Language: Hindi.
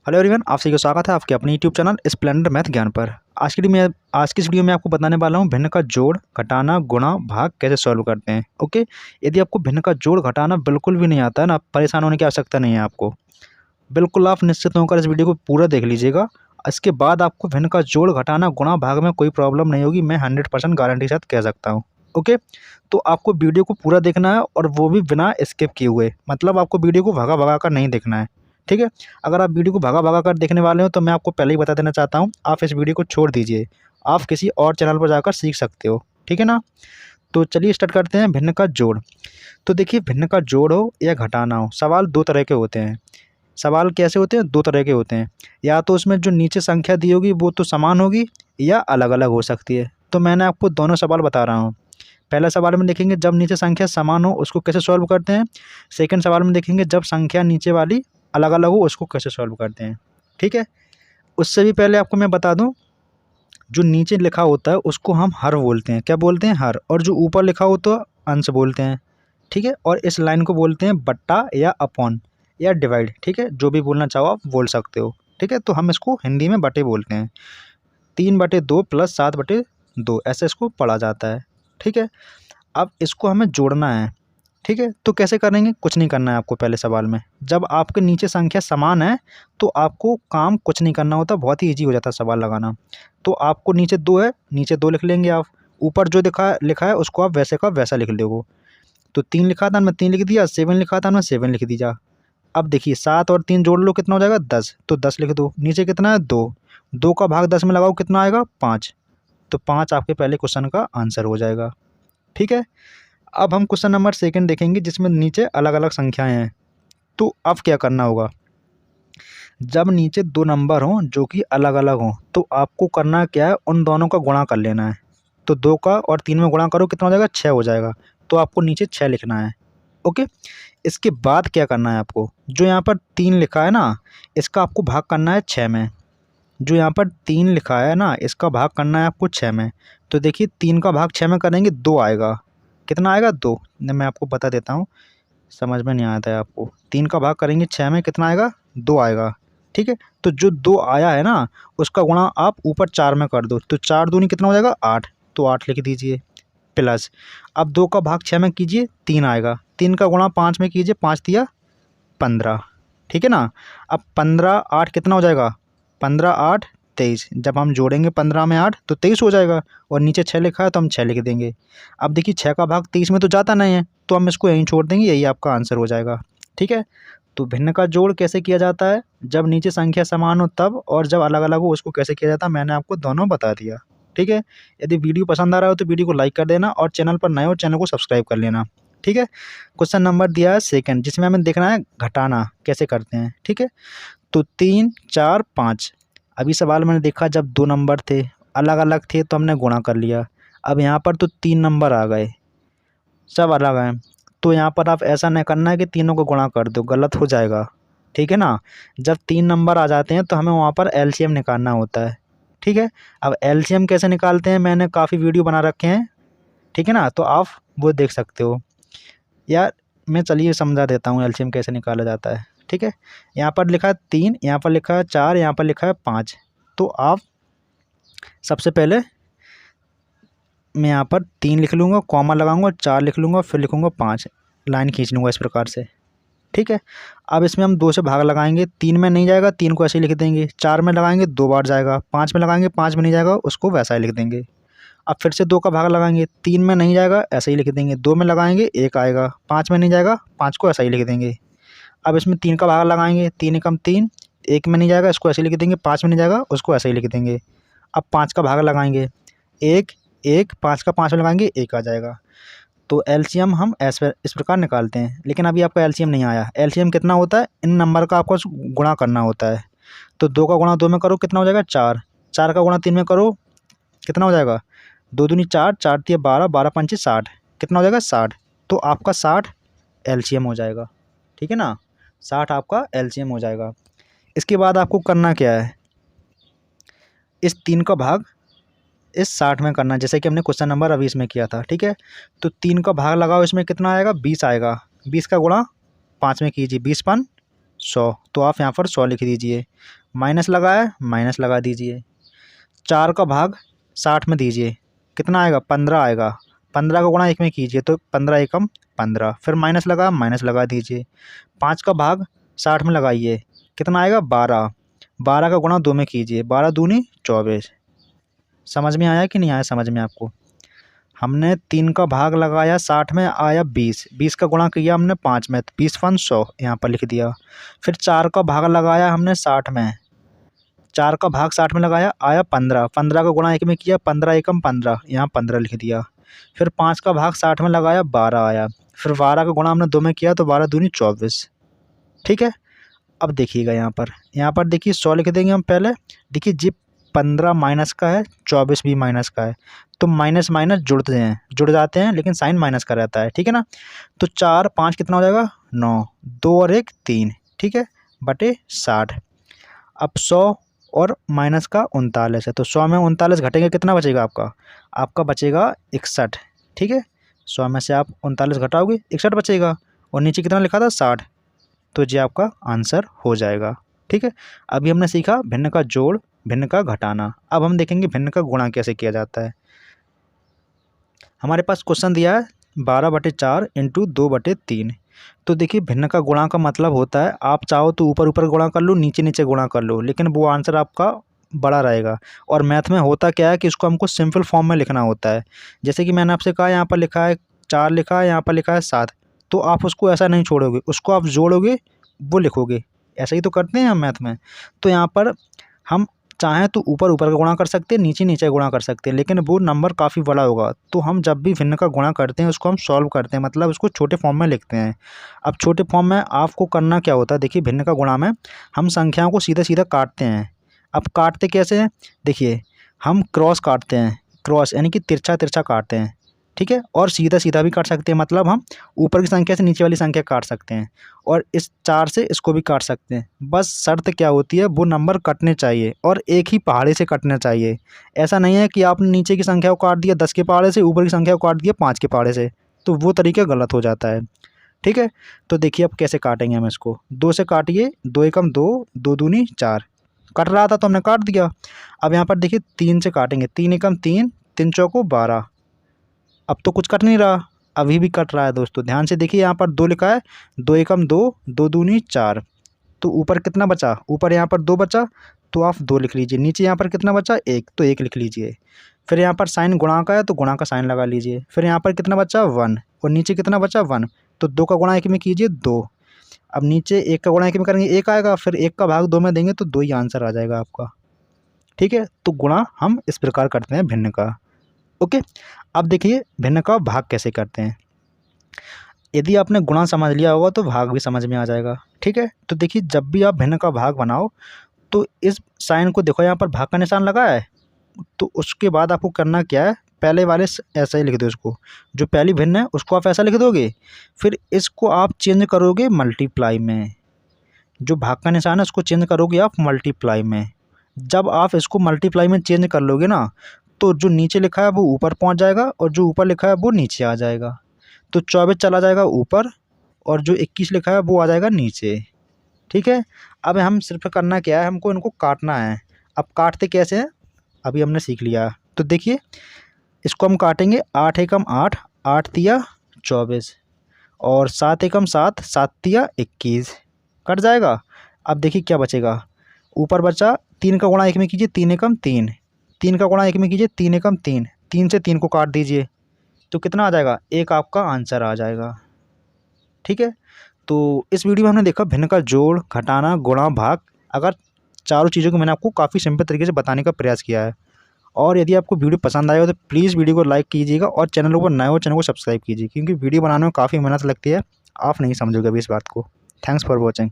हेलो एवरीवन, आप सभी को स्वागत है आपके अपने यूट्यूब चैनल स्प्लेंडर मैथ ज्ञान पर। आज की इस वीडियो में आपको बताने वाला हूँ भिन्न का जोड़, घटाना, गुणा, भाग कैसे सॉल्व करते हैं। ओके, यदि आपको भिन्न का जोड़ घटाना बिल्कुल भी नहीं आता है ना, परेशान होने की आवश्यकता नहीं है आपको। बिल्कुल आप निश्चित होकर इस वीडियो को पूरा देख लीजिएगा। इसके बाद आपको भिन्न का जोड़, घटाना, गुणा, भाग में कोई प्रॉब्लम नहीं होगी, मैं 100% गारंटी के साथ कह सकता हूँ। ओके, तो आपको वीडियो को पूरा देखना है और वो भी बिना स्किप किए हुए, मतलब आपको वीडियो को भगा भगा कर नहीं देखना है। ठीक है, अगर आप वीडियो को भगा भगा कर देखने वाले हो तो मैं आपको पहले ही बता देना चाहता हूँ, आप इस वीडियो को छोड़ दीजिए, आप किसी और चैनल पर जाकर सीख सकते हो। ठीक है ना, तो चलिए स्टार्ट करते हैं भिन्न का जोड़। तो देखिए, भिन्न का जोड़ हो या घटाना हो, सवाल दो तरह के होते हैं। सवाल कैसे होते हैं? दो तरह के होते हैं। या तो उसमें जो नीचे संख्या दी होगी वो तो समान होगी या अलग अलग हो सकती है। तो मैंने आपको दोनों सवाल बता रहा हूँ। पहला सवाल में देखेंगे जब नीचे संख्या समान हो उसको कैसे सॉल्व करते हैं। सेकंड सवाल में देखेंगे जब संख्या नीचे वाली अलग अलग हो उसको कैसे सॉल्व करते हैं। ठीक है, उससे भी पहले आपको मैं बता दूं, जो नीचे लिखा होता है उसको हम हर बोलते हैं। क्या बोलते हैं? हर। और जो ऊपर लिखा हो तो अंश बोलते हैं। ठीक है, और इस लाइन को बोलते हैं बट्टा या अपॉन या डिवाइड। ठीक है, जो भी बोलना चाहो आप बोल सकते हो। ठीक है, तो हम इसको हिंदी में बटे बोलते हैं। 3/2 प्लस 7/2 ऐसे इसको पढ़ा जाता है। ठीक है, अब इसको हमें जोड़ना है। ठीक है, तो कैसे करेंगे? कुछ नहीं करना है आपको। पहले सवाल में जब आपके नीचे संख्या समान है तो आपको काम कुछ नहीं करना होता, बहुत ही ईजी हो जाता है सवाल लगाना। तो आपको नीचे 2 है, नीचे 2 लिख लेंगे आप। ऊपर जो लिखा है उसको आप वैसे का वैसा लिख दोगे। तो 3 लिखा था, मैं 3 लिख दिया। 7 लिखा था, मैं 7 लिख दिया। अब देखिए 7 और 3 जोड़ लो, कितना हो जाएगा? 10। तो 10 लिख दो। नीचे कितना है? 2। 2 का भाग 10 में लगाओ, कितना आएगा? 5। तो 5 आपके पहले क्वेश्चन का आंसर हो जाएगा। ठीक है, अब हम क्वेश्चन नंबर सेकंड देखेंगे जिसमें नीचे अलग अलग संख्याएं हैं। तो अब क्या करना होगा? जब नीचे 2 नंबर हों जो कि अलग अलग हों तो आपको करना क्या है? उन दोनों का गुणा कर लेना है। तो 2 का और 3 में गुणा करो, कितना हो जाएगा? 6 हो जाएगा। तो आपको नीचे 6 लिखना है। ओके, इसके बाद क्या करना है आपको? जो यहाँ पर 3 लिखा है ना, इसका आपको भाग करना है 6 में। जो यहाँ पर 3 लिखा है ना, इसका भाग करना है आपको 6 में। तो देखिए 3 का भाग 6 में करेंगे 2 आएगा। कितना आएगा? 2। मैं आपको बता देता हूँ, समझ में नहीं आता है आपको। 3 का भाग करेंगे 6 में, कितना आएगा? 2 आएगा। ठीक है, तो जो 2 आया है ना उसका गुणा आप ऊपर 4 में कर दो। तो 4 दूनी कितना हो जाएगा? 8। तो 8 लिख दीजिए प्लस। अब 2 का भाग 6 में कीजिए, 3 आएगा। 3 का गुणा 5 में कीजिए, 5 दिया 15। ठीक है ना, अब 15 8 कितना हो जाएगा? 15 8 23। जब हम जोड़ेंगे 15 में 8 तो 23 हो जाएगा। और नीचे 6 लिखा है तो हम 6 लिख देंगे। अब देखिए 6 का भाग 23 में तो जाता नहीं है, तो हम इसको यहीं छोड़ देंगे, यही आपका आंसर हो जाएगा। ठीक है, तो भिन्न का जोड़ कैसे किया जाता है? जब नीचे संख्या समान हो तब, और जब अलग अलग हो उसको कैसे किया जाता है, मैंने आपको दोनों बता दिया। ठीक है, यदि वीडियो पसंद आ रहा हो तो वीडियो को लाइक कर देना और चैनल पर नए हो चैनल को सब्सक्राइब कर लेना। ठीक है, क्वेश्चन नंबर दिया है सेकंड जिसमें हमें देखना है घटाना कैसे करते हैं। ठीक है, तो 3 4 5। अभी सवाल मैंने देखा जब 2 नंबर थे, अलग अलग थे तो हमने गुणा कर लिया। अब यहाँ पर तो 3 नंबर आ गए, सब अलग हैं। तो यहाँ पर आप ऐसा नहीं करना है कि तीनों को गुणा कर दो, गलत हो जाएगा। ठीक है ना, जब 3 नंबर आ जाते हैं तो हमें वहाँ पर एलसीएम निकालना होता है। ठीक है, अब एलसीएम कैसे निकालते हैं मैंने काफ़ी वीडियो बना रखे हैं। ठीक है ना, तो आप वो देख सकते हो। या मैं चलिए समझा देता हूँ एलसीएम कैसे निकाला जाता है। ठीक है, यहाँ पर लिखा है 3, यहाँ पर लिखा है 4, यहाँ पर लिखा है 5। तो आप सबसे पहले, मैं यहाँ पर 3 लिख लूँगा, कॉमा लगाऊंगा, 4 लिख लूँगा, फिर लिखूँगा 5, लाइन खींच लूँगा इस प्रकार से। ठीक है, अब इसमें हम 2 से भाग लगाएंगे, 3 में नहीं जाएगा, 3 को ऐसे ही लिख देंगे। 4 में लगाएंगे 2 बार जाएगा, 5 में लगाएंगे 5 में नहीं जाएगा, उसको वैसा ही लिख देंगे। अब फिर से 2 का भाग लगाएंगे, 3 में नहीं जाएगा, ऐसे ही लिख देंगे। 2 में लगाएंगे 1 आएगा, 5 में नहीं जाएगा, 5 को ऐसा ही लिख देंगे। अब इसमें 3 का भाग लगाएंगे, 3 एकम 3, 1 में नहीं जाएगा, इसको ऐसे लिख देंगे। 5 में नहीं जाएगा, उसको ऐसे ही लिख देंगे। अब 5 का भाग लगाएंगे, 1 1, 5 का 5 में लगाएंगे 1 आ जाएगा। तो एलसीएम हम ऐसे इस प्रकार निकालते हैं। लेकिन अभी आपका एलसीएम नहीं आया। एलसीएम कितना होता है? इन नंबर का आपको गुणा करना होता है। तो 2 का गुणा 2 में करो, कितना हो जाएगा? 4। 4 का गुणा 3 में करो, कितना हो जाएगा? 2 दूनी 4, 4 तिया 12, 12 पंचे 60, कितना हो जाएगा? 60। तो आपका 60 एलसीएम हो जाएगा। ठीक है ना, 60 आपका एलसीएम हो जाएगा। इसके बाद आपको करना क्या है? इस 3 का भाग इस 60 में करना, जैसे कि हमने क्वेश्चन नंबर अभी इसमें किया था। ठीक है, तो 3 का भाग लगाओ, इसमें कितना आएगा? 20 आएगा। 20 का गुणा 5 में कीजिए, 20 5 100, तो आप यहाँ पर 100 लिख दीजिए। माइनस लगाया, माइनस लगा दीजिए। 4 का भाग 60 में दीजिए, कितना आएगा? 15 आएगा। 15 का गुणा 1 में कीजिए तो 15 एकम 15, फिर माइनस लगा, माइनस लगा दीजिए। 5 का भाग 60 में लगाइए, कितना आएगा? 12। 12 का गुणा 2 में कीजिए, 12 दूनी 24। समझ में आया कि नहीं आया समझ में आपको? हमने 3 का भाग लगाया 60 में, आया 20। 20 का गुणा किया हमने 5 में, तो 20 फन 100 यहाँ पर लिख दिया। फिर 4 का भाग लगाया हमने 60 में, 4 का भाग 60 में लगाया, आया 15। 15 का गुणा 1 में किया, 15 एकम 15, यहाँ 15 लिख दिया। फिर 5 का भाग 60 में लगाया, 12 आया। फिर 12 का गुणा हमने 2 में किया तो 12 दूनी 24। ठीक है, अब देखिएगा यहाँ पर देखिए 100 लिख देंगे हम पहले। देखिए जी 15 माइनस का है, 24 भी माइनस का है, तो माइनस माइनस जुड़ जाते हैं, लेकिन साइन माइनस का रहता है। ठीक है ना, तो 4 5 कितना हो जाएगा? 9, 2 और 1 3, ठीक है, बटे 60। अब 100 और माइनस का 39 है, तो 100 में 39 घटेंगे, कितना बचेगा आपका? आपका बचेगा 61। ठीक है, 100 में से आप 39 घटाओगे, 61 बचेगा, और नीचे कितना लिखा था? 60, तो ये आपका आंसर हो जाएगा। ठीक है, अभी हमने सीखा भिन्न का जोड़, भिन्न का घटाना। अब हम देखेंगे भिन्न का गुणा कैसे किया जाता है। हमारे पास क्वेश्चन दिया है 12/4 इंटू 2/3। तो देखिए भिन्न का गुणा का मतलब होता है, आप चाहो तो ऊपर ऊपर गुणा कर लो, नीचे नीचे गुणा कर लो, लेकिन वो आंसर आपका बड़ा रहेगा। और मैथ में होता क्या है कि इसको हमको सिंपल फॉर्म में लिखना होता है। जैसे कि मैंने आपसे कहा, यहाँ पर लिखा है 4 लिखा है, यहाँ पर लिखा है 7, तो आप उसको ऐसा नहीं छोड़ोगे, उसको आप जोड़ोगे, वो लिखोगे। ऐसा ही तो करते हैं हम मैथ में। तो यहाँ पर हम चाहें तो ऊपर ऊपर का गुणा कर सकते हैं, नीचे नीचे गुणा कर सकते हैं, लेकिन वो नंबर काफ़ी बड़ा होगा। तो हम जब भी भिन्न का गुणा करते हैं उसको हम सॉल्व करते हैं, मतलब उसको छोटे फॉर्म में लिखते हैं। अब छोटे फॉर्म में आपको करना क्या होता है, देखिए भिन्न का गुणा में हम संख्याओं को सीधा सीधा काटते हैं। अब काटते कैसे हैं, देखिए हम क्रॉस काटते हैं, क्रॉस यानी कि तिरछा तिरछा काटते हैं। ठीक है, और सीधा सीधा भी काट सकते हैं, मतलब हम ऊपर की संख्या से नीचे वाली संख्या काट सकते हैं, और इस 4 से इसको भी काट सकते हैं। बस शर्त क्या होती है, वो नंबर कटने चाहिए और एक ही पहाड़े से कटना चाहिए। ऐसा नहीं है कि आपने नीचे की संख्या को काट दिया 10 के पहाड़े से, ऊपर की संख्या को काट दिया 5 के पहाड़े से, तो वो तरीका गलत हो जाता है। ठीक है, तो देखिए अब कैसे काटेंगे हम इसको। 2 से काटिए, 2 एकम 2, 2 दूनी 4, कट रहा था तो हमने काट दिया। अब यहाँ पर देखिए 3 से काटेंगे, 3 एकम 3, 3 चौको 12। अब तो कुछ कट नहीं रहा, अभी भी कट रहा है दोस्तों, ध्यान से देखिए। यहाँ पर 2 लिखा है, 2 एकम 2, 2 दूनी 4, तो ऊपर कितना बचा? ऊपर यहाँ पर 2 बचा, तो आप 2 लिख लीजिए। नीचे यहाँ पर कितना बचा? 1, तो 1 लिख लीजिए। फिर यहाँ पर साइन गुणा का है तो गुणा का साइन लगा लीजिए। फिर यहाँ पर कितना बचा? 1, और नीचे कितना बचा? 1, तो 2 का गुणा 1 में कीजिए 2। अब नीचे 1 का गुणा 1 में करेंगे 1 आएगा, फिर 1 का भाग 2 में देंगे तो 2 ही आंसर आ जाएगा आपका। ठीक है, तो गुणा हम इस प्रकार करते हैं भिन्न का। ओके, अब देखिए भिन्न का भाग कैसे करते हैं। यदि आपने गुणा समझ लिया होगा तो भाग भी समझ में आ जाएगा। ठीक है, तो देखिए जब भी आप भिन्न का भाग बनाओ तो इस साइन को देखो, यहाँ पर भाग का निशान लगा है, तो उसके बाद आपको करना क्या है, पहले वाले ऐसा ही लिख दो इसको, जो पहली भिन्न है उसको आप ऐसा लिख दोगे, फिर इसको आप चेंज करोगे मल्टीप्लाई में। जो भाग का निशान है उसको चेंज करोगे आप मल्टीप्लाई में। जब आप इसको मल्टीप्लाई में चेंज कर लोगे ना, तो जो नीचे लिखा है वो ऊपर पहुंच जाएगा, और जो ऊपर लिखा है वो नीचे आ जाएगा। तो 24 चला जाएगा ऊपर, और जो 21 लिखा है वो आ जाएगा नीचे। ठीक है, अब हम सिर्फ करना क्या है, हमको इनको काटना है। अब काटते कैसे हैं अभी हमने सीख लिया। तो देखिए इसको हम काटेंगे, 8 एकम 8, 8 तिया 24, और 7 एकम 7, 7 तिया 21, कट जाएगा। अब देखिए क्या बचेगा, ऊपर बचा 3 का गुणा 1 में कीजिए, 3 एकम 3, 3 का गुणा 1 में कीजिए, 3 एकम 3, 3 से 3 को काट दीजिए, तो कितना आ जाएगा? 1 आपका आंसर आ जाएगा। ठीक है, तो इस वीडियो में हमने देखा भिन्न का जोड़, घटाना, गुणा, भाग। अगर चारों चीज़ों को मैंने आपको काफ़ी सिंपल तरीके से बताने का प्रयास किया है। और यदि आपको वीडियो पसंद आया हो तो प्लीज़ वीडियो को लाइक कीजिएगा, और चैनल पर नए हो चैनल को सब्सक्राइब कीजिए, क्योंकि वीडियो बनाने में काफ़ी मेहनत लगती है, आप नहीं समझोगे अभी इस बात को। Thanks for watching.